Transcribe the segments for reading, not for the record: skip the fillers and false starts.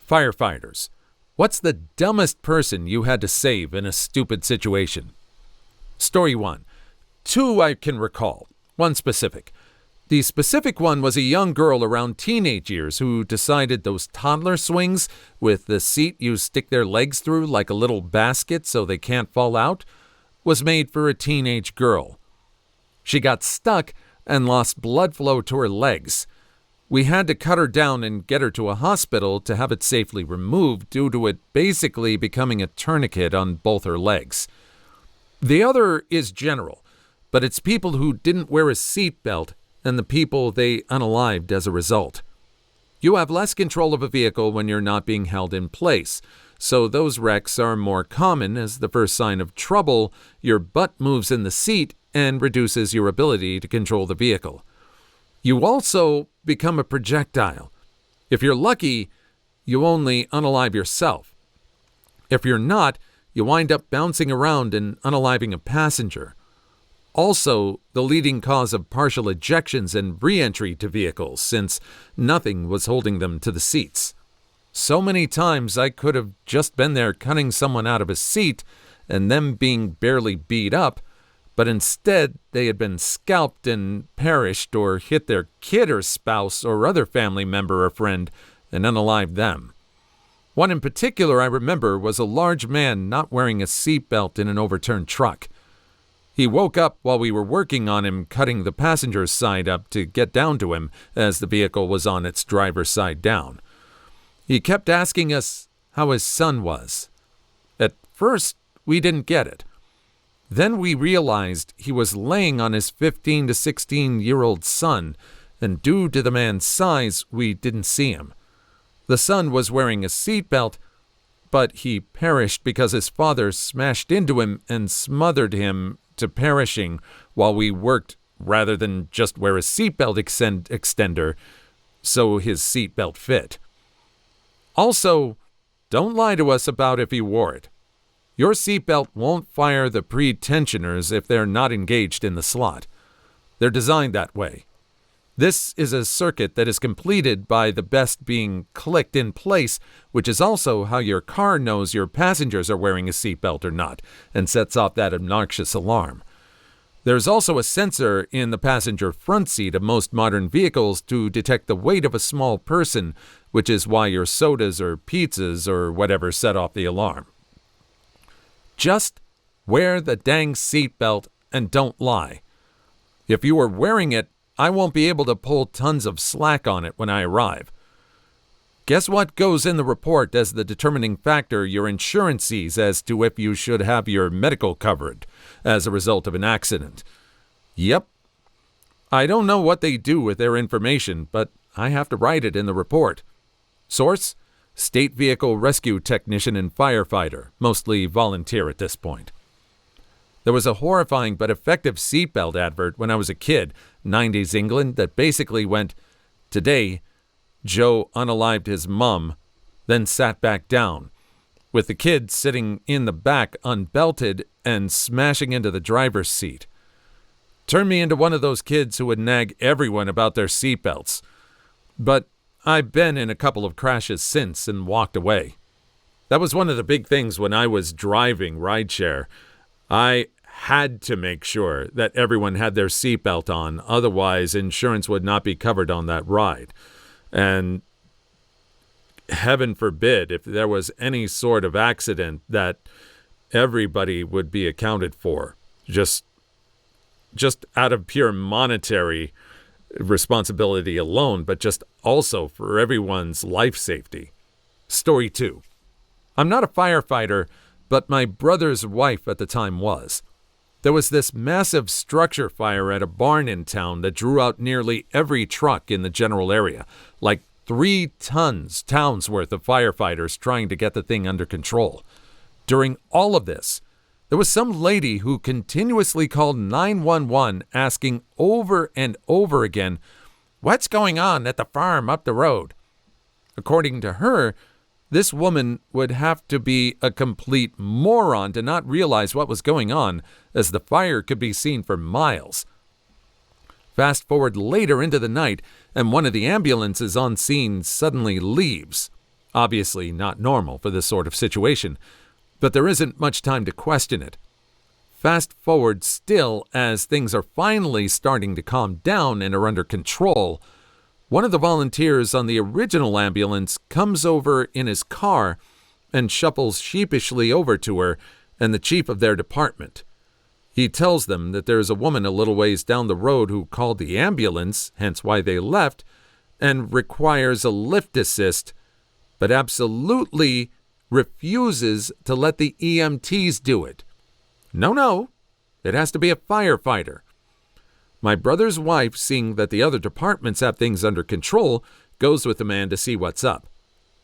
Firefighters. What's the dumbest person you had to save in a stupid situation? Story 1. 2 I can recall. One specific. The specific one was a young girl around teenage years who decided those toddler swings with the seat you stick their legs through like a little basket so they can't fall out was made for a teenage girl. She got stuck and lost blood flow to her legs. We had to cut her down and get her to a hospital to have it safely removed due to it basically becoming a tourniquet on both her legs. The other is general, but it's people who didn't wear a seatbelt and the people they unalived as a result. You have less control of a vehicle when you're not being held in place, so those wrecks are more common as the first sign of trouble, your butt moves in the seat and reduces your ability to control the vehicle. You also become a projectile. If you're lucky, you only unalive yourself. If you're not, you wind up bouncing around and unaliving a passenger. Also, the leading cause of partial ejections and re-entry to vehicles, since nothing was holding them to the seats. So many times I could have just been there cutting someone out of a seat and them being barely beat up, but instead they had been scalped and perished or hit their kid or spouse or other family member or friend and unalived them. One in particular I remember was a large man not wearing a seatbelt in an overturned truck. He woke up while we were working on him cutting the passenger's side up to get down to him as the vehicle was on its driver's side down. He kept asking us how his son was. At first, we didn't get it. Then we realized he was laying on his 15 to 16-year-old son, and due to the man's size, we didn't see him. The son was wearing a seatbelt, but he perished because his father smashed into him and smothered him to perishing while we worked rather than just wear a seatbelt extender so his seatbelt fit. Also, don't lie to us about if he wore it. Your seatbelt won't fire the pre-tensioners if they're not engaged in the slot. They're designed that way. This is a circuit that is completed by the best being clicked in place, which is also how your car knows your passengers are wearing a seatbelt or not, and sets off that obnoxious alarm. There's also a sensor in the passenger front seat of most modern vehicles to detect the weight of a small person, which is why your sodas or pizzas or whatever set off the alarm. Just wear the dang seatbelt and don't lie. If you are wearing it, I won't be able to pull tons of slack on it when I arrive. Guess what goes in the report as the determining factor your insurance sees as to if you should have your medical covered as a result of an accident? Yep. I don't know what they do with their information, but I have to write it in the report. Source: State Vehicle Rescue Technician and Firefighter, mostly volunteer at this point. There was a horrifying but effective seatbelt advert when I was a kid, 90s England, that basically went, "Today, Joe unalived his mum, then sat back down, with the kid sitting in the back unbelted and smashing into the driver's seat." Turned me into one of those kids who would nag everyone about their seatbelts. But I've been in a couple of crashes since and walked away. That was one of the big things when I was driving rideshare. I had to make sure that everyone had their seatbelt on, otherwise insurance would not be covered on that ride. And heaven forbid, if there was any sort of accident, that everybody would be accounted for, just out of pure monetary responsibility alone, but just also for everyone's life safety. Story 2. I'm not a firefighter, but my brother's wife at the time was. There was this massive structure fire at a barn in town that drew out nearly every truck in the general area, like 3 towns worth of firefighters trying to get the thing under control. During all of this, there was some lady who continuously called 911 asking over and over again, "What's going on at the farm up the road?" According to her, this woman would have to be a complete moron to not realize what was going on, as the fire could be seen for miles. Fast forward later into the night, and one of the ambulances on scene suddenly leaves. Obviously not normal for this sort of situation, but there isn't much time to question it. Fast forward still, as things are finally starting to calm down and are under control, one of the volunteers on the original ambulance comes over in his car and shuffles sheepishly over to her and the chief of their department. He tells them that there's a woman a little ways down the road who called the ambulance, hence why they left, and requires a lift assist, but absolutely refuses to let the EMTs do it. No, it has to be a firefighter. My brother's wife, seeing that the other departments have things under control, goes with the man to see what's up.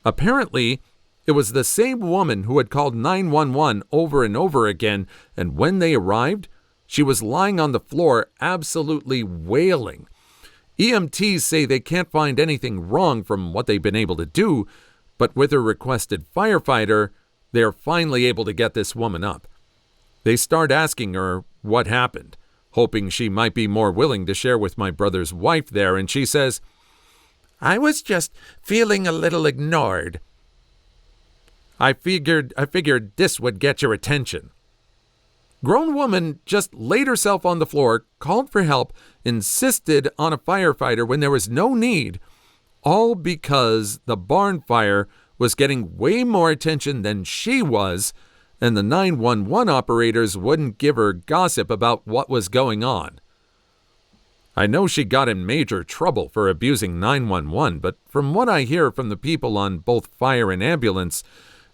Apparently, it was the same woman who had called 911 over and over again, and when they arrived, she was lying on the floor absolutely wailing. EMTs say they can't find anything wrong from what they've been able to do, but with a requested firefighter, they are finally able to get this woman up. They start asking her what happened, hoping she might be more willing to share with my brother's wife there, and she says, "I was just feeling a little ignored. I figured this would get your attention." Grown woman just laid herself on the floor, called for help, insisted on a firefighter when there was no need, all because the barn fire was getting way more attention than she was, and the 911 operators wouldn't give her gossip about what was going on. I know she got in major trouble for abusing 911, but from what I hear from the people on both fire and ambulance,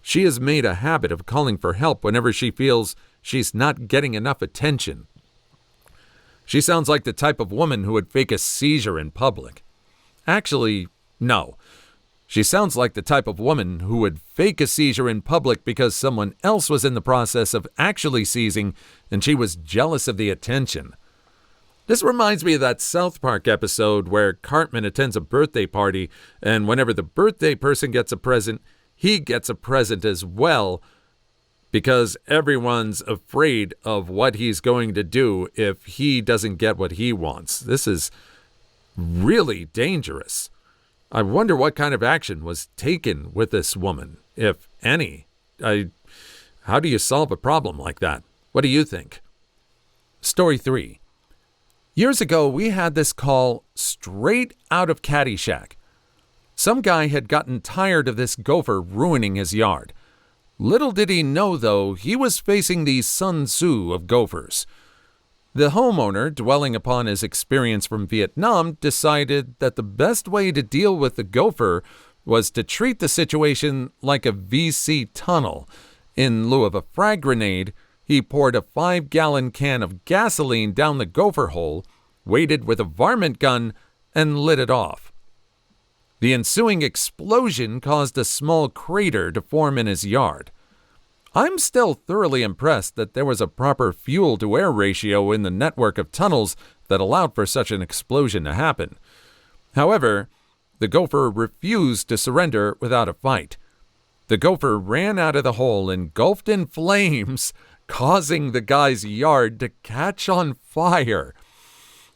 she has made a habit of calling for help whenever she feels she's not getting enough attention. She sounds like the type of woman who would fake a seizure in public. Actually, no. She sounds like the type of woman who would fake a seizure in public because someone else was in the process of actually seizing and she was jealous of the attention. This reminds me of that South Park episode where Cartman attends a birthday party, and whenever the birthday person gets a present, he gets a present as well, because everyone's afraid of what he's going to do if he doesn't get what he wants. This is really dangerous. I wonder what kind of action was taken with this woman, if any. How do you solve a problem like that? What do you think? Story 3. Years ago, we had this call straight out of Caddyshack. Some guy had gotten tired of this gopher ruining his yard. Little did he know, though, he was facing the Sun Tzu of gophers. The homeowner, dwelling upon his experience from Vietnam, decided that the best way to deal with the gopher was to treat the situation like a VC tunnel. In lieu of a frag grenade, he poured a 5-gallon can of gasoline down the gopher hole, waited with a varmint gun, and lit it off. The ensuing explosion caused a small crater to form in his yard. I'm still thoroughly impressed that there was a proper fuel-to-air ratio in the network of tunnels that allowed for such an explosion to happen. However, the gopher refused to surrender without a fight. The gopher ran out of the hole engulfed in flames, causing the guy's yard to catch on fire.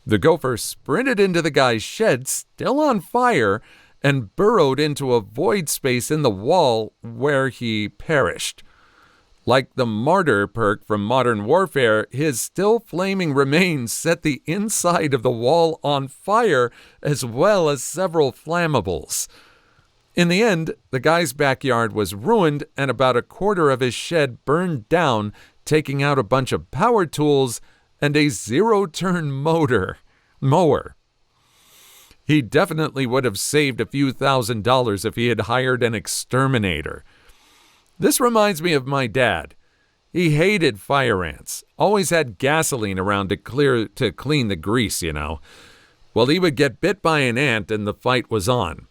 The gopher sprinted into the guy's shed, still on fire, and burrowed into a void space in the wall where he perished. Like the martyr perk from Modern Warfare, his still flaming remains set the inside of the wall on fire, as well as several flammables. In the end, the guy's backyard was ruined and about a quarter of his shed burned down, taking out a bunch of power tools and a zero-turn mower. He definitely would have saved a few $1,000s if he had hired an exterminator. This reminds me of my dad. He hated fire ants, always had gasoline around to clean the grease, you know. Well, he would get bit by an ant and the fight was on.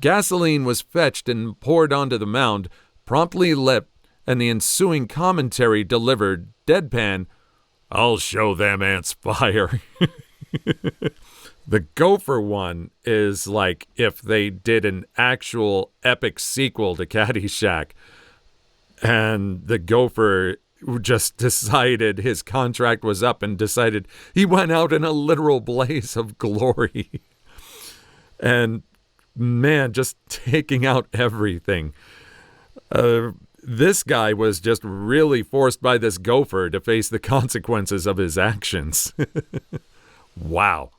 Gasoline was fetched and poured onto the mound, promptly lit, and the ensuing commentary delivered, deadpan, "I'll show them ants fire." The gopher one is like if they did an actual epic sequel to Caddyshack, and the gopher just decided his contract was up and decided he went out in a literal blaze of glory. And man, just taking out everything. This guy was just really forced by this gopher to face the consequences of his actions. Wow.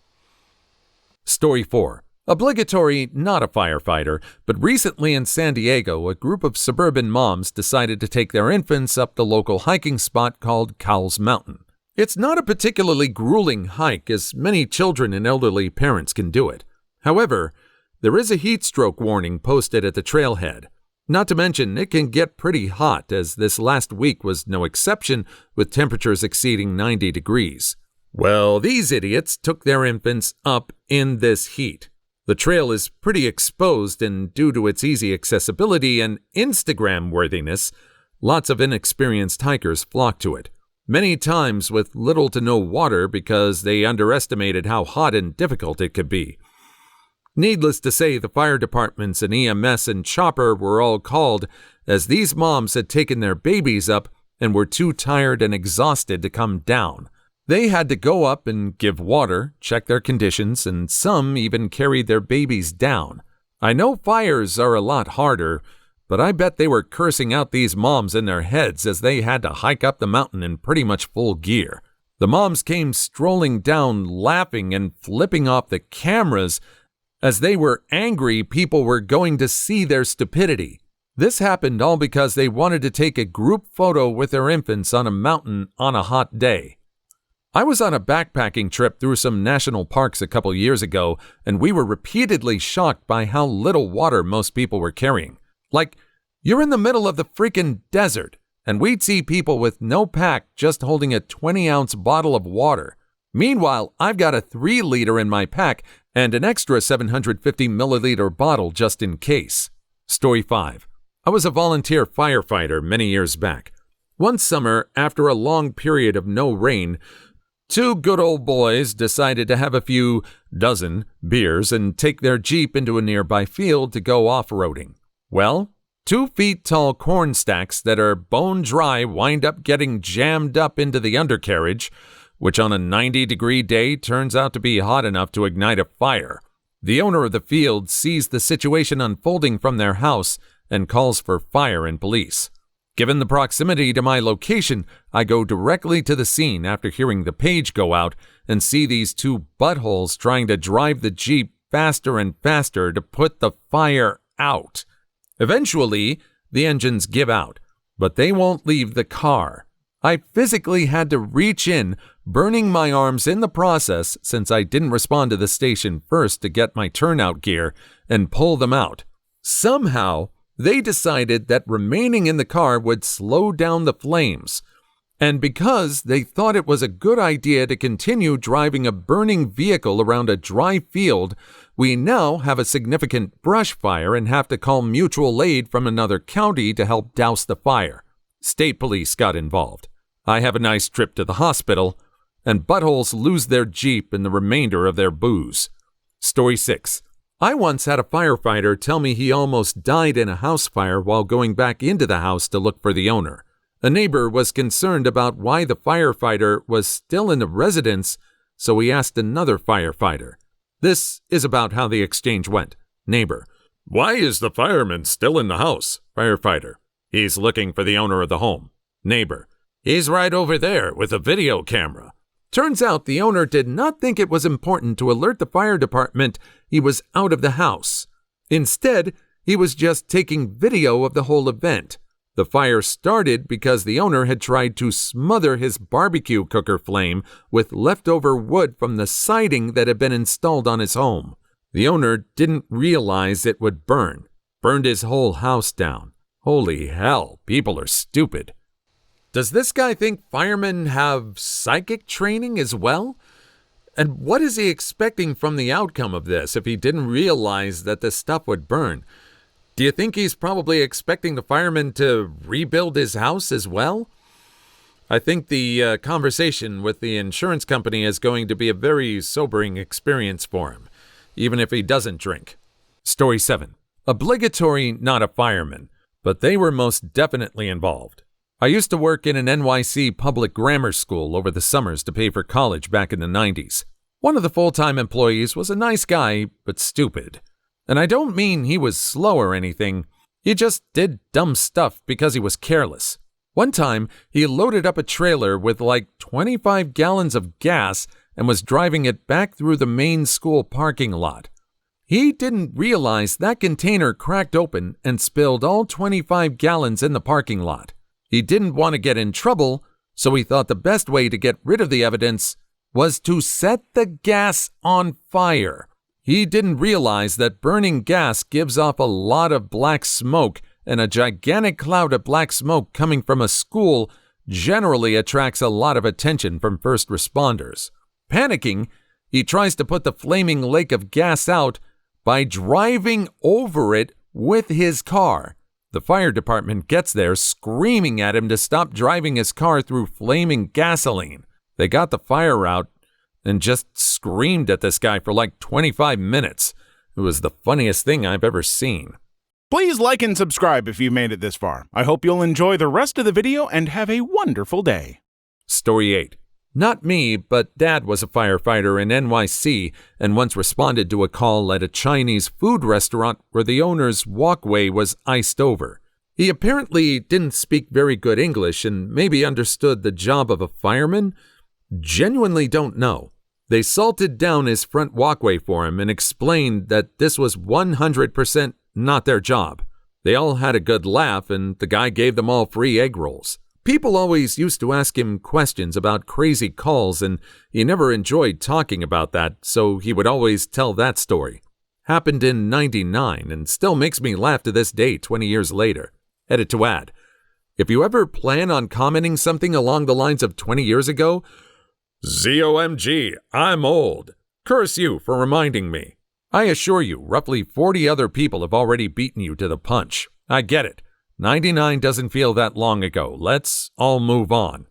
Story 4. Obligatory, not a firefighter, but recently in San Diego, a group of suburban moms decided to take their infants up the local hiking spot called Cowles Mountain. It's not a particularly grueling hike, as many children and elderly parents can do it. However, there is a heat stroke warning posted at the trailhead. Not to mention, it can get pretty hot, as this last week was no exception, with temperatures exceeding 90 degrees. Well, these idiots took their infants up in this heat. The trail is pretty exposed, and due to its easy accessibility and Instagram worthiness, lots of inexperienced hikers flock to it, many times with little to no water because they underestimated how hot and difficult it could be. Needless to say, the fire departments and EMS and chopper were all called, as these moms had taken their babies up and were too tired and exhausted to come down. They had to go up and give water, check their conditions, and some even carried their babies down. I know fires are a lot harder, but I bet they were cursing out these moms in their heads as they had to hike up the mountain in pretty much full gear. The moms came strolling down laughing and flipping off the cameras as they were angry people were going to see their stupidity. This happened all because they wanted to take a group photo with their infants on a mountain on a hot day. I was on a backpacking trip through some national parks a couple years ago, and we were repeatedly shocked by how little water most people were carrying. Like, you're in the middle of the freaking desert, and we'd see people with no pack just holding a 20-ounce bottle of water. Meanwhile, I've got a 3-liter in my pack and an extra 750-milliliter bottle just in case. Story 5. I was a volunteer firefighter many years back. One summer, after a long period of no rain, 2 good old boys decided to have a few dozen beers and take their Jeep into a nearby field to go off-roading. Well, 2-feet-tall corn stacks that are bone dry wind up getting jammed up into the undercarriage, which on a 90-degree day turns out to be hot enough to ignite a fire. The owner of the field sees the situation unfolding from their house and calls for fire and police. Given the proximity to my location, I go directly to the scene after hearing the page go out and see these 2 buttholes trying to drive the Jeep faster and faster to put the fire out. Eventually, the engines give out, but they won't leave the car. I physically had to reach in, burning my arms in the process since I didn't respond to the station first to get my turnout gear and pull them out. Somehow, they decided that remaining in the car would slow down the flames. And because they thought it was a good idea to continue driving a burning vehicle around a dry field, we now have a significant brush fire and have to call mutual aid from another county to help douse the fire. State police got involved. I have a nice trip to the hospital, and buttholes lose their Jeep and the remainder of their booze. Story 6. I once had a firefighter tell me he almost died in a house fire while going back into the house to look for the owner. A neighbor was concerned about why the firefighter was still in the residence, so he asked another firefighter. This is about how the exchange went. Neighbor: Why is the fireman still in the house? Firefighter: He's looking for the owner of the home. Neighbor: He's right over there with a video camera. Turns out the owner did not think it was important to alert the fire department he was out of the house. Instead, he was just taking video of the whole event. The fire started because the owner had tried to smother his barbecue cooker flame with leftover wood from the siding that had been installed on his home. The owner didn't realize it would burn. Burned his whole house down. Holy hell, people are stupid. Does this guy think firemen have psychic training as well? And what is he expecting from the outcome of this if he didn't realize that this stuff would burn? Do you think he's probably expecting the fireman to rebuild his house as well? I think the conversation with the insurance company is going to be a very sobering experience for him, even if he doesn't drink. Story 7. Obligatory, not a fireman, but they were most definitely involved. I used to work in an NYC public grammar school over the summers to pay for college back in the 90s. One of the full-time employees was a nice guy, but stupid. And I don't mean he was slow or anything. He just did dumb stuff because he was careless. One time, he loaded up a trailer with like 25 gallons of gas and was driving it back through the main school parking lot. He didn't realize that container cracked open and spilled all 25 gallons in the parking lot. He didn't want to get in trouble, so he thought the best way to get rid of the evidence was to set the gas on fire. He didn't realize that burning gas gives off a lot of black smoke, and a gigantic cloud of black smoke coming from a school generally attracts a lot of attention from first responders. Panicking, he tries to put the flaming lake of gas out by driving over it with his car. The fire department gets there screaming at him to stop driving his car through flaming gasoline. They got the fire out and just screamed at this guy for like 25 minutes. It was the funniest thing I've ever seen. Please like and subscribe if you've made it this far. I hope you'll enjoy the rest of the video and have a wonderful day. Story 8. Not me, but Dad was a firefighter in NYC and once responded to a call at a Chinese food restaurant where the owner's walkway was iced over. He apparently didn't speak very good English and maybe understood the job of a fireman. Genuinely don't know. They salted down his front walkway for him and explained that this was 100% not their job. They all had a good laugh and the guy gave them all free egg rolls. People always used to ask him questions about crazy calls and he never enjoyed talking about that, so he would always tell that story. Happened in '99 and still makes me laugh to this day 20 years later. Edit to add, if you ever plan on commenting something along the lines of 20 years ago, ZOMG, I'm old. Curse you for reminding me. I assure you, roughly 40 other people have already beaten you to the punch. I get it. 99 doesn't feel that long ago. Let's all move on.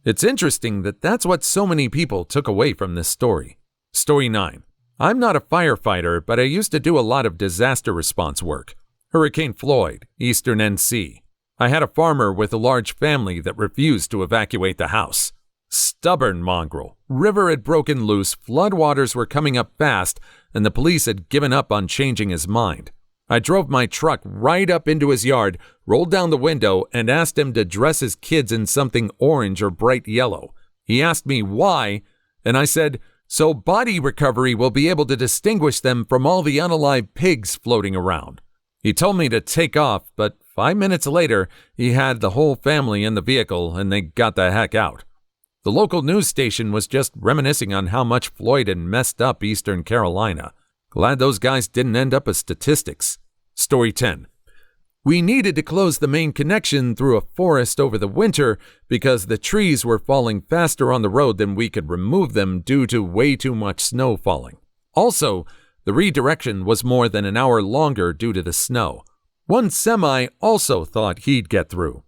It's interesting that that's what so many people took away from this story. Story 9. I'm not a firefighter, but I used to do a lot of disaster response work. Hurricane Floyd, Eastern NC. I had a farmer with a large family that refused to evacuate the house. Stubborn mongrel. River had broken loose, floodwaters were coming up fast, and the police had given up on changing his mind. I drove my truck right up into his yard, rolled down the window, and asked him to dress his kids in something orange or bright yellow. He asked me why, and I said, so body recovery will be able to distinguish them from all the unalive pigs floating around. He told me to take off, but 5 minutes later, he had the whole family in the vehicle and they got the heck out. The local news station was just reminiscing on how much Floyd had messed up Eastern Carolina. Glad those guys didn't end up as statistics. Story 10. We needed to close the main connection through a forest over the winter because the trees were falling faster on the road than we could remove them due to way too much snow falling. Also, the redirection was more than an hour longer due to the snow. One semi also thought he'd get through.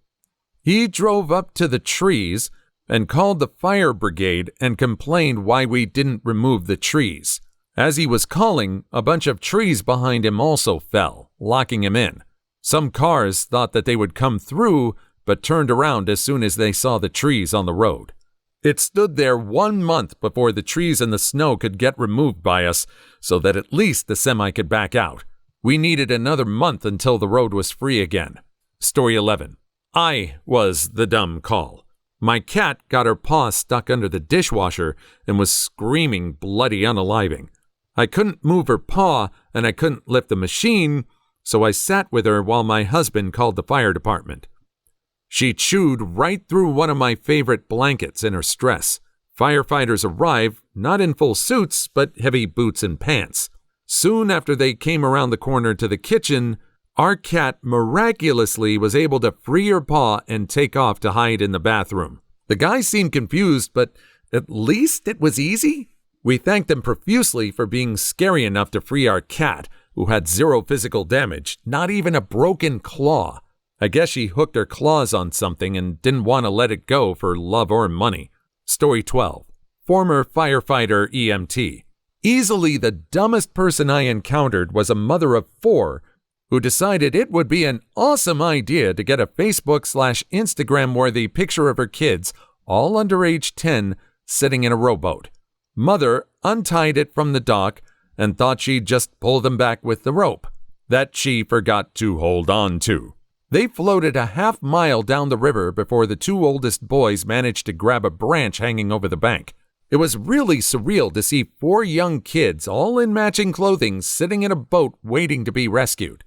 He drove up to the trees and called the fire brigade and complained why we didn't remove the trees. As he was calling, a bunch of trees behind him also fell, locking him in. Some cars thought that they would come through, but turned around as soon as they saw the trees on the road. It stood there 1 month before the trees and the snow could get removed by us, so that at least the semi could back out. We needed another month until the road was free again. Story 11. I was the dumb call. My cat got her paw stuck under the dishwasher and was screaming bloody unaliving. I couldn't move her paw and I couldn't lift the machine, so I sat with her while my husband called the fire department. She chewed right through one of my favorite blankets in her stress. Firefighters arrived, not in full suits, but heavy boots and pants. Soon after they came around the corner to the kitchen, our cat miraculously was able to free her paw and take off to hide in the bathroom. The guys seemed confused, but at least it was easy. We thanked them profusely for being scary enough to free our cat, who had zero physical damage, not even a broken claw. I guess she hooked her claws on something and didn't want to let it go for love or money. Story 12. Former firefighter EMT. Easily the dumbest person I encountered was a mother of 4 who decided it would be an awesome idea to get a Facebook/Instagram-worthy picture of her kids, all under age 10, sitting in a rowboat. Mother untied it from the dock and thought she'd just pull them back with the rope that she forgot to hold on to. They floated a half-mile down the river before the two oldest boys managed to grab a branch hanging over the bank. It was really surreal to see 4 young kids, all in matching clothing, sitting in a boat waiting to be rescued.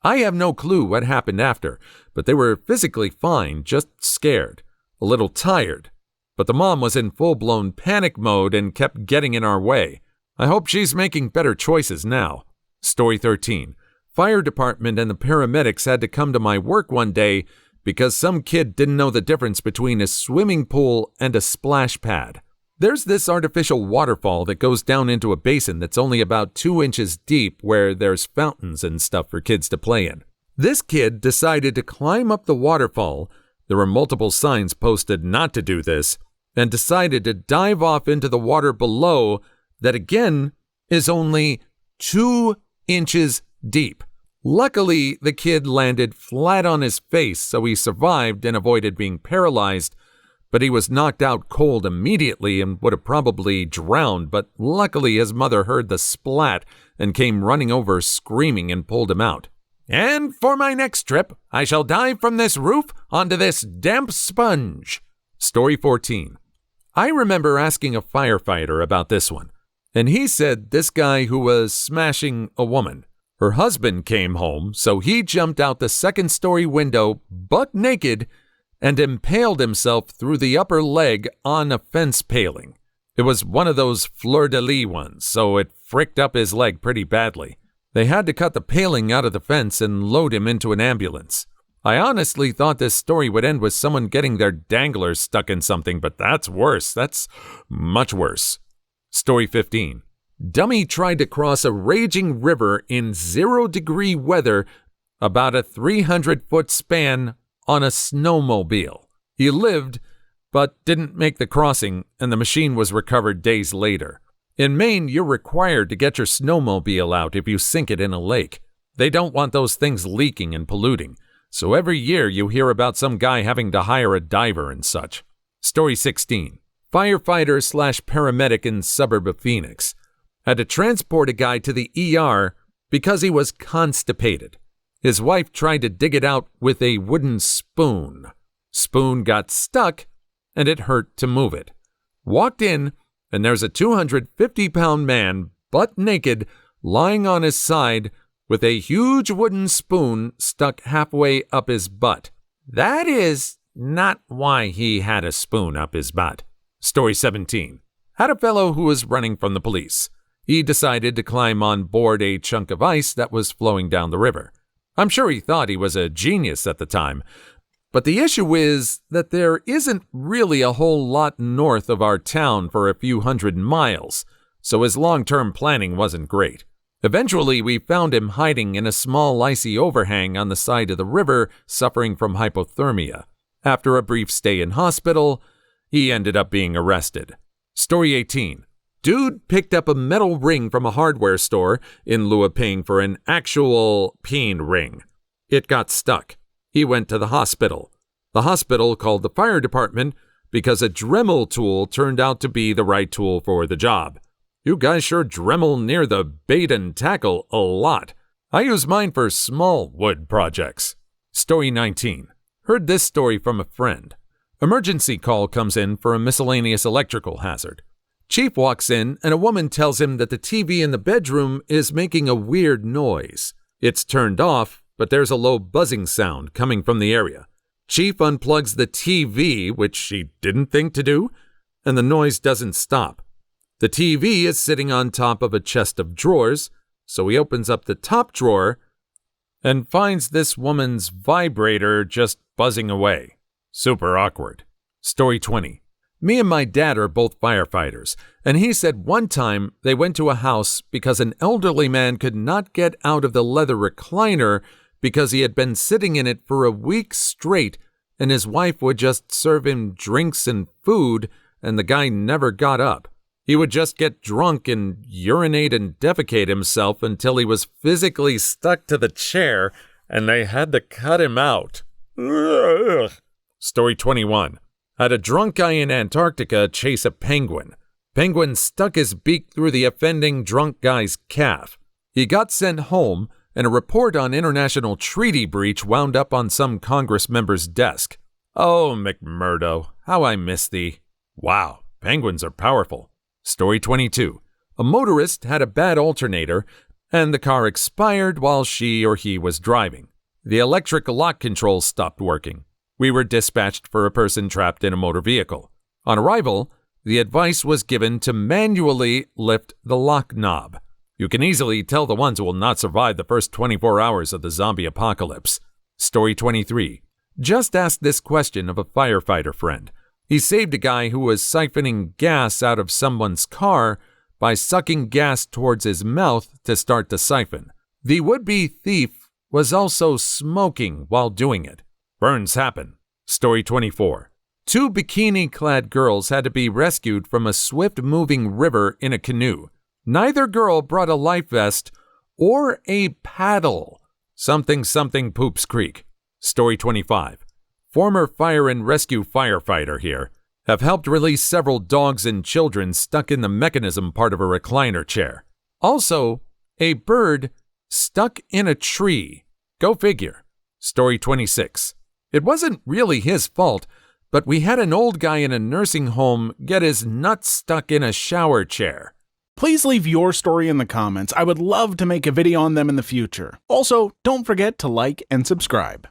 I have no clue what happened after, but they were physically fine, just scared, a little tired. But the mom was in full-blown panic mode and kept getting in our way. I hope she's making better choices now. Story 13. Fire department and the paramedics had to come to my work one day because some kid didn't know the difference between a swimming pool and a splash pad. There's this artificial waterfall that goes down into a basin that's only about 2 inches deep where there's fountains and stuff for kids to play in. This kid decided to climb up the waterfall. There were multiple signs posted not to do this, and decided to dive off into the water below that again is only 2 inches deep. Luckily, the kid landed flat on his face, so he survived and avoided being paralyzed, but he was knocked out cold immediately and would have probably drowned, but luckily his mother heard the splat and came running over screaming and pulled him out. And for my next trip, I shall dive from this roof onto this damp sponge. Story 14. I remember asking a firefighter about this one, and he said this guy who was smashing a woman. Her husband came home, so he jumped out the second-story window, buck naked, and impaled himself through the upper leg on a fence paling. It was one of those fleur-de-lis ones, so it fricked up his leg pretty badly. They had to cut the paling out of the fence and load him into an ambulance. I honestly thought this story would end with someone getting their danglers stuck in something, but that's worse. That's much worse. Story 15. Dummy tried to cross a raging river in 0-degree weather about a 300-foot span on a snowmobile. He lived, but didn't make the crossing, and the machine was recovered days later. In Maine, you're required to get your snowmobile out if you sink it in a lake. They don't want those things leaking and polluting, so every year you hear about some guy having to hire a diver and such. Story 16. Firefighter/paramedic in suburb of Phoenix had to transport a guy to the ER because he was constipated. His wife tried to dig it out with a wooden spoon. Spoon got stuck, and it hurt to move it. Walked in, and there's a 250-pound man, butt naked, lying on his side with a huge wooden spoon stuck halfway up his butt. That is not why he had a spoon up his butt. Story 17. Had a fellow who was running from the police. He decided to climb on board a chunk of ice that was flowing down the river. I'm sure he thought he was a genius at the time, but the issue is that there isn't really a whole lot north of our town for a few hundred miles, so his long-term planning wasn't great. Eventually, we found him hiding in a small icy overhang on the side of the river, suffering from hypothermia. After a brief stay in hospital, he ended up being arrested. Story 18. Dude picked up a metal ring from a hardware store in lieu of paying for an actual peen ring. It got stuck. He went to the hospital. The hospital called the fire department because a Dremel tool turned out to be the right tool for the job. You guys sure Dremel near the bait and tackle a lot. I use mine for small wood projects. Story 19. Heard this story from a friend. Emergency call comes in for a miscellaneous electrical hazard. Chief walks in and a woman tells him that the TV in the bedroom is making a weird noise. It's turned off, but there's a low buzzing sound coming from the area. Chief unplugs the TV, which she didn't think to do, and the noise doesn't stop. The TV is sitting on top of a chest of drawers, so he opens up the top drawer and finds this woman's vibrator just buzzing away. Super awkward. Story 20. Me and my dad are both firefighters, and he said one time they went to a house because an elderly man could not get out of the leather recliner because he had been sitting in it for a week straight, and his wife would just serve him drinks and food, and the guy never got up. He would just get drunk and urinate and defecate himself until he was physically stuck to the chair, and they had to cut him out. Ugh. Story 21. Had a drunk guy in Antarctica chase a penguin. Penguin stuck his beak through the offending drunk guy's calf. He got sent home, and a report on international treaty breach wound up on some Congress member's desk. Oh, McMurdo, how I miss thee. Wow, penguins are powerful. Story 22. A motorist had a bad alternator, and the car expired while she or he was driving. The electric lock controls stopped working. We were dispatched for a person trapped in a motor vehicle. On arrival, the advice was given to manually lift the lock knob. You can easily tell the ones who will not survive the first 24 hours of the zombie apocalypse. Story 23. Just asked this question of a firefighter friend. He saved a guy who was siphoning gas out of someone's car by sucking gas towards his mouth to start the siphon. The would-be thief was also smoking while doing it. Burns happen. Story 24. 2 bikini-clad girls had to be rescued from a swift-moving river in a canoe. Neither girl brought a life vest or a paddle. Something Poops Creek. Story 25. Former fire and rescue firefighter here. Have helped release several dogs and children stuck in the mechanism part of a recliner chair. Also, a bird stuck in a tree. Go figure. Story 26. It wasn't really his fault, but we had an old guy in a nursing home get his nuts stuck in a shower chair. Please leave your story in the comments. I would love to make a video on them in the future. Also, don't forget to like and subscribe.